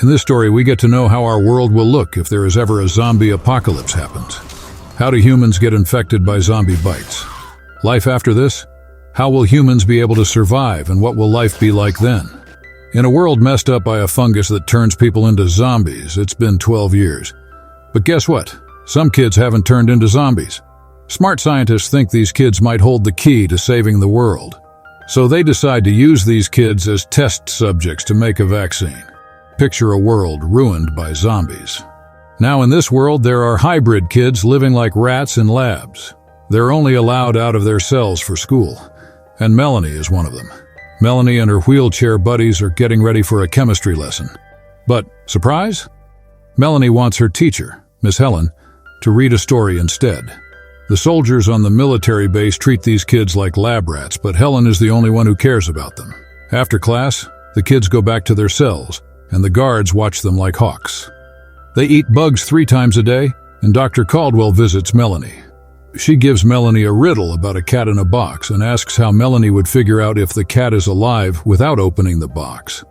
In this story, we get to know how our world will look if there is ever a zombie apocalypse happens. How do humans get infected by zombie bites? Life after this? How will humans be able to survive, and what will life be like then? In a world messed up by a fungus that turns people into zombies, it's been 12 years. But guess what? Some kids haven't turned into zombies. Smart scientists think these kids might hold the key to saving the world. So they decide to use these kids as test subjects to make a vaccine. Picture a world ruined by zombies. Now in this world, there are hybrid kids living like rats in labs. They're only allowed out of their cells for school. And Melanie is one of them. Melanie and her wheelchair buddies are getting ready for a chemistry lesson. But, surprise? Melanie wants her teacher, Miss Helen, to read a story instead. The soldiers on the military base treat these kids like lab rats, but Helen is the only one who cares about them. After class, the kids go back to their cells, and the guards watch them like hawks. They eat bugs 3 times a day, and Dr. Caldwell visits Melanie. She gives Melanie a riddle about a cat in a box and asks how Melanie would figure out if the cat is alive without opening the box.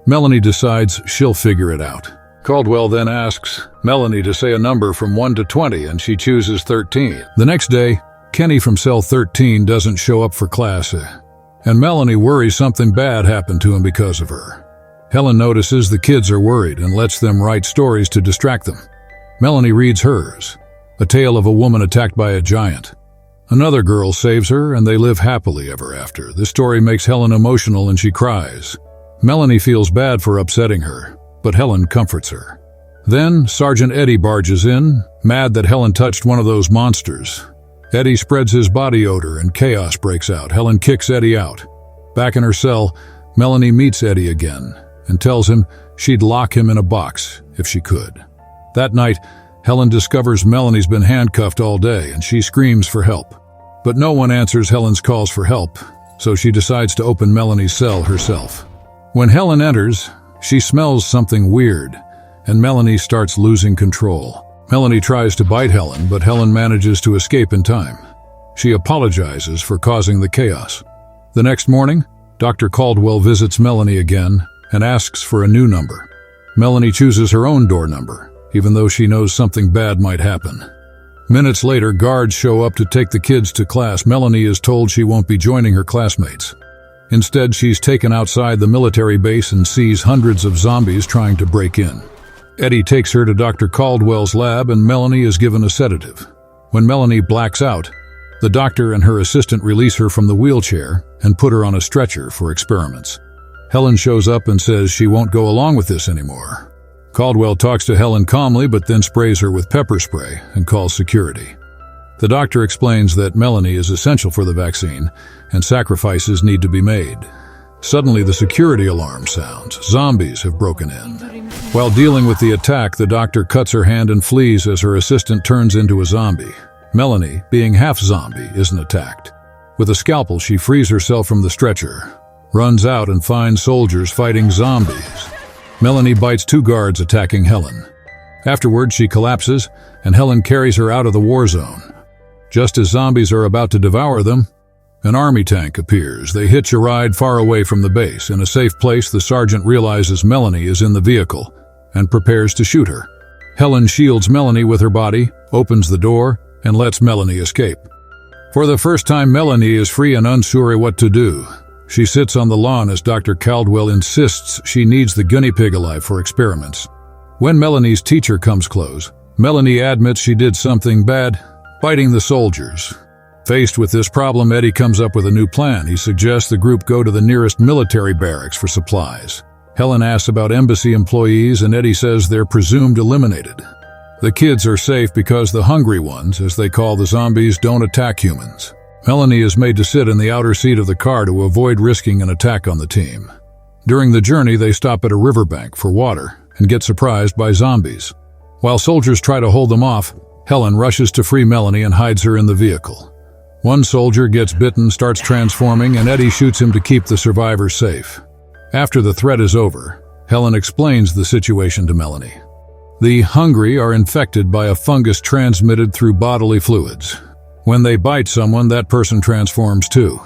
Melanie decides she'll figure it out. Caldwell then asks Melanie to say a number from 1 to 20, and she chooses 13. The next day, Kenny from cell 13 doesn't show up for class, and Melanie worries something bad happened to him because of her. Helen notices the kids are worried and lets them write stories to distract them. Melanie reads hers, a tale of a woman attacked by a giant. Another girl saves her, and they live happily ever after. This story makes Helen emotional and she cries. Melanie feels bad for upsetting her, but Helen comforts her. Then Sergeant Eddie barges in, mad that Helen touched one of those monsters. Eddie spreads his body odor and chaos breaks out. Helen kicks Eddie out. Back in her cell, Melanie meets Eddie again and tells him she'd lock him in a box if she could. That night, Helen discovers Melanie's been handcuffed all day and she screams for help. But no one answers Helen's calls for help, so she decides to open Melanie's cell herself. When Helen enters, she smells something weird, and Melanie starts losing control. Melanie tries to bite Helen, but Helen manages to escape in time. She apologizes for causing the chaos. The next morning, Dr. Caldwell visits Melanie again and asks for a new number. Melanie chooses her own door number, even though she knows something bad might happen. Minutes later, guards show up to take the kids to class. Melanie is told she won't be joining her classmates. Instead, she's taken outside the military base and sees hundreds of zombies trying to break in. Eddie takes her to Dr. Caldwell's lab and Melanie is given a sedative. When Melanie blacks out, the doctor and her assistant release her from the wheelchair and put her on a stretcher for experiments. Helen shows up and says she won't go along with this anymore. Caldwell talks to Helen calmly but then sprays her with pepper spray and calls security. The doctor explains that Melanie is essential for the vaccine and sacrifices need to be made. Suddenly, the security alarm sounds. Zombies have broken in. While dealing with the attack, the doctor cuts her hand and flees as her assistant turns into a zombie. Melanie, being half zombie, isn't attacked. With a scalpel, she frees herself from the stretcher, runs out and finds soldiers fighting zombies. Melanie bites 2 guards attacking Helen. Afterward, she collapses, and Helen carries her out of the war zone. Just as zombies are about to devour them, an army tank appears. They hitch a ride far away from the base. In a safe place, the sergeant realizes Melanie is in the vehicle and prepares to shoot her. Helen shields Melanie with her body, opens the door, and lets Melanie escape. For the first time, Melanie is free and unsure what to do. She sits on the lawn as Dr. Caldwell insists she needs the guinea pig alive for experiments. When Melanie's teacher comes close, Melanie admits she did something bad, biting the soldiers. Faced with this problem, Eddie comes up with a new plan. He suggests the group go to the nearest military barracks for supplies. Helen asks about embassy employees, and Eddie says they're presumed eliminated. The kids are safe because the hungry ones, as they call the zombies, don't attack humans. Melanie is made to sit in the outer seat of the car to avoid risking an attack on the team. During the journey, they stop at a riverbank for water and get surprised by zombies. While soldiers try to hold them off, Helen rushes to free Melanie and hides her in the vehicle. One soldier gets bitten, starts transforming, and Eddie shoots him to keep the survivors safe. After the threat is over, Helen explains the situation to Melanie. The hungry are infected by a fungus transmitted through bodily fluids. When they bite someone, that person transforms too.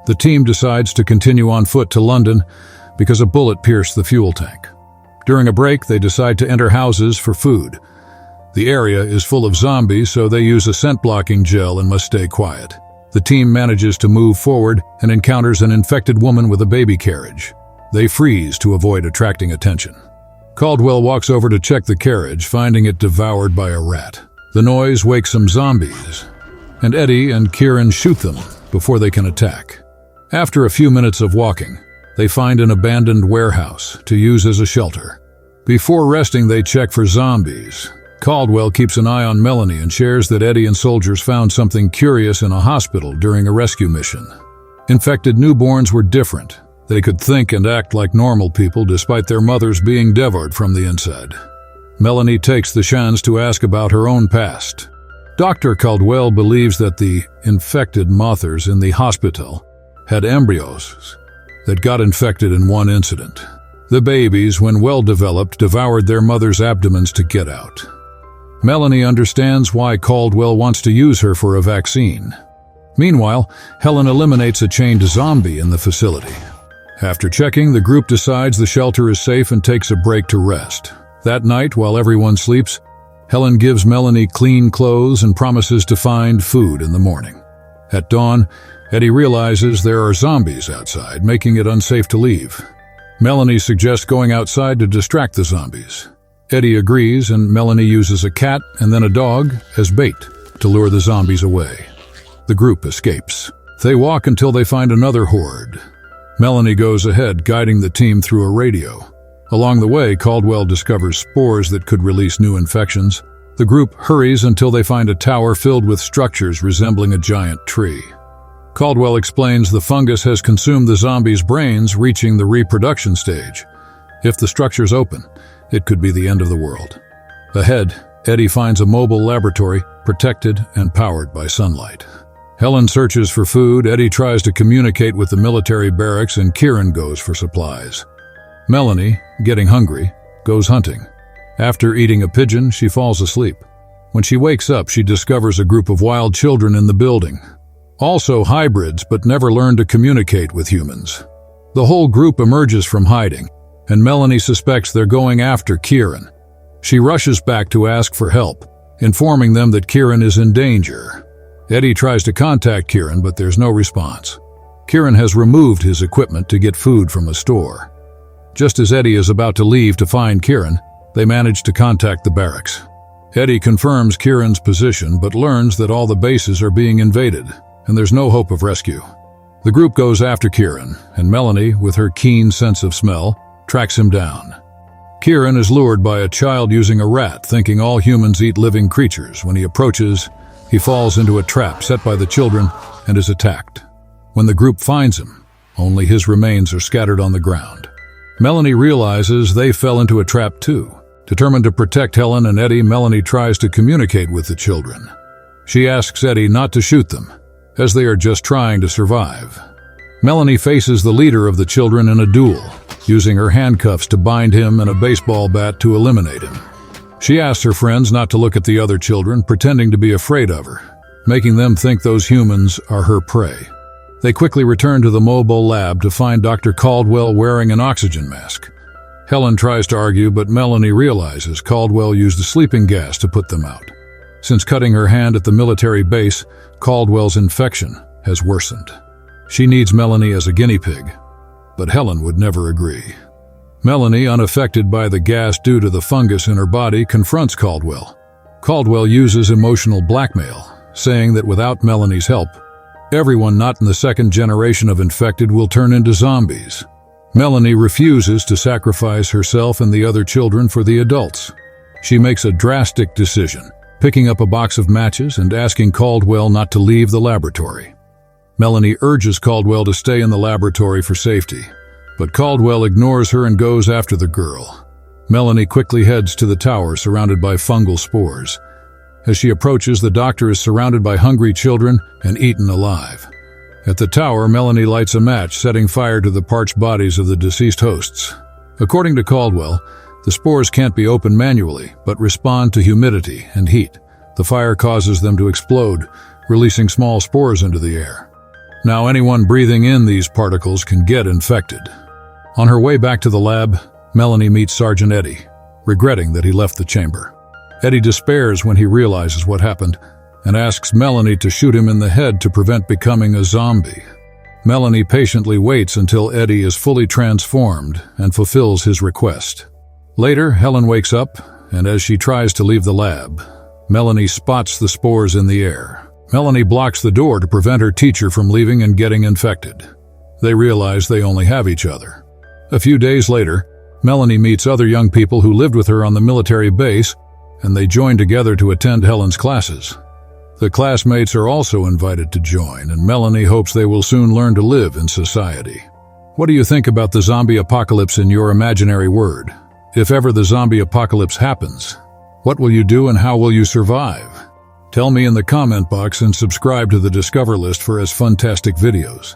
The team decides to continue on foot to London because a bullet pierced the fuel tank. During a break, they decide to enter houses for food. The area is full of zombies, so they use a scent-blocking gel and must stay quiet. The team manages to move forward and encounters an infected woman with a baby carriage. They freeze to avoid attracting attention. Caldwell walks over to check the carriage, finding it devoured by a rat. The noise wakes some zombies, and Eddie and Kieran shoot them before they can attack. After a few minutes of walking, they find an abandoned warehouse to use as a shelter. Before resting, they check for zombies. Caldwell keeps an eye on Melanie and shares that Eddie and soldiers found something curious in a hospital during a rescue mission. Infected newborns were different. They could think and act like normal people despite their mothers being devoured from the inside. Melanie takes the chance to ask about her own past. Dr. Caldwell believes that the infected mothers in the hospital had embryos that got infected in one incident. The babies, when well developed, devoured their mother's abdomens to get out. Melanie understands why Caldwell wants to use her for a vaccine. Meanwhile, Helen eliminates a chained zombie in the facility. After checking, the group decides the shelter is safe and takes a break to rest. That night, while everyone sleeps, Helen gives Melanie clean clothes and promises to find food in the morning. At dawn, Eddie realizes there are zombies outside, making it unsafe to leave. Melanie suggests going outside to distract the zombies. Eddie agrees, and Melanie uses a cat and then a dog as bait to lure the zombies away. The group escapes. They walk until they find another horde. Melanie goes ahead, guiding the team through a radio. Along the way, Caldwell discovers spores that could release new infections. The group hurries until they find a tower filled with structures resembling a giant tree. Caldwell explains the fungus has consumed the zombies' brains, reaching the reproduction stage. If the structures open, it could be the end of the world. Ahead, Eddie finds a mobile laboratory, protected and powered by sunlight. Helen searches for food, Eddie tries to communicate with the military barracks, and Kieran goes for supplies. Melanie, getting hungry, goes hunting. After eating a pigeon, she falls asleep. When she wakes up, she discovers a group of wild children in the building. Also hybrids, but never learn to communicate with humans. The whole group emerges from hiding, and Melanie suspects they're going after Kieran. She rushes back to ask for help, informing them that Kieran is in danger. Eddie tries to contact Kieran, but there's no response. Kieran has removed his equipment to get food from a store. Just as Eddie is about to leave to find Kieran, they manage to contact the barracks. Eddie confirms Kieran's position, but learns that all the bases are being invaded, and there's no hope of rescue. The group goes after Kieran, and Melanie, with her keen sense of smell, tracks him down. Kieran is lured by a child using a rat, thinking all humans eat living creatures. When he approaches, he falls into a trap set by the children and is attacked. When the group finds him, only his remains are scattered on the ground. Melanie realizes they fell into a trap too. Determined to protect Helen and Eddie, Melanie tries to communicate with the children. She asks Eddie not to shoot them, as they are just trying to survive. Melanie faces the leader of the children in a duel, using her handcuffs to bind him and a baseball bat to eliminate him. She asks her friends not to look at the other children, pretending to be afraid of her, making them think those humans are her prey. They quickly return to the mobile lab to find Dr. Caldwell wearing an oxygen mask. Helen tries to argue, but Melanie realizes Caldwell used the sleeping gas to put them out. Since cutting her hand at the military base, Caldwell's infection has worsened. She needs Melanie as a guinea pig, but Helen would never agree. Melanie, unaffected by the gas due to the fungus in her body, confronts Caldwell. Caldwell uses emotional blackmail, saying that without Melanie's help, everyone not in the second generation of infected will turn into zombies. Melanie refuses to sacrifice herself and the other children for the adults. She makes a drastic decision, picking up a box of matches and asking Caldwell not to leave the laboratory. Melanie urges Caldwell to stay in the laboratory for safety, but Caldwell ignores her and goes after the girl. Melanie quickly heads to the tower surrounded by fungal spores. As she approaches, the doctor is surrounded by hungry children and eaten alive. At the tower, Melanie lights a match, setting fire to the parched bodies of the deceased hosts. According to Caldwell, the spores can't be opened manually, but respond to humidity and heat. The fire causes them to explode, releasing small spores into the air. Now anyone breathing in these particles can get infected. On her way back to the lab, Melanie meets Sergeant Eddie, regretting that he left the chamber. Eddie despairs when he realizes what happened and asks Melanie to shoot him in the head to prevent becoming a zombie. Melanie patiently waits until Eddie is fully transformed and fulfills his request. Later, Helen wakes up, and as she tries to leave the lab, Melanie spots the spores in the air. Melanie blocks the door to prevent her teacher from leaving and getting infected. They realize they only have each other. A few days later, Melanie meets other young people who lived with her on the military base, and they join together to attend Helen's classes. The classmates are also invited to join, and Melanie hopes they will soon learn to live in society. What do you think about the zombie apocalypse in your imaginary world? If ever the zombie apocalypse happens, what will you do and how will you survive? Tell me in the comment box and subscribe to the Discover list for as fantastic videos.